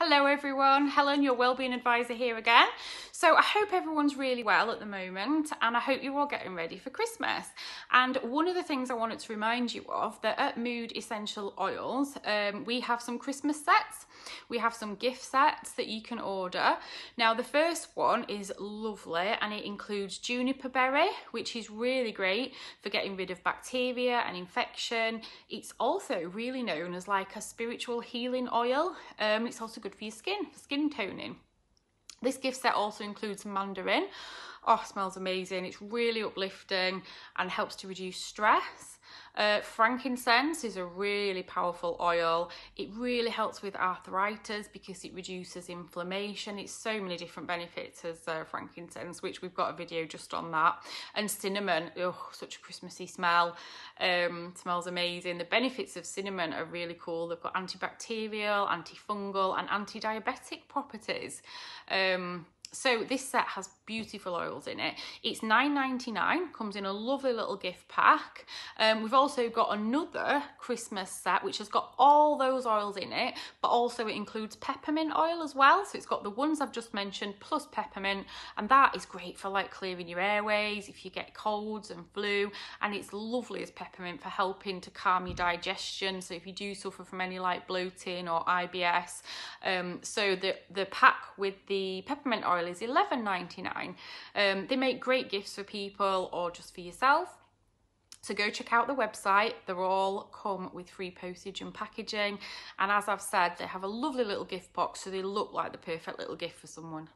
Hello everyone, Helen, your wellbeing advisor here again. So I hope everyone's really well at the moment and I hope you're all getting ready for Christmas. And one of the things I wanted to remind you of, that at Mood Essential Oils, we have some Christmas sets. We have some gift sets that you can order. Now the first one is lovely and it includes juniper berry, which is really great for getting rid of bacteria and infection. It's also really known as like a spiritual healing oil. It's also good for your skin, for skin toning. This gift set also includes mandarin. Oh, smells amazing. It's really uplifting and helps to reduce stress. Frankincense is a really powerful oil. It really helps with arthritis because it reduces inflammation. It's so many different benefits as frankincense, which we've got a video just on that. And cinnamon, oh, such a Christmassy smell. Smells amazing. The benefits of cinnamon are really cool. They've got antibacterial, antifungal and anti-diabetic properties. So this set has beautiful oils in it. It's $9.99, comes in a lovely little gift pack. We've also got another Christmas set which has got all those oils in it, but also it includes peppermint oil as well. So it's got the ones I've just mentioned plus peppermint, and that is great for like clearing your airways if you get colds and flu, and it's lovely as peppermint for helping to calm your digestion. So if you do suffer from any like bloating or IBS, so the pack with the peppermint oil is $11.99. They make great gifts for people or just for yourself. So go check out the website. They're all come with free postage and packaging. And as I've said, they have a lovely little gift box, so they look like the perfect little gift for someone.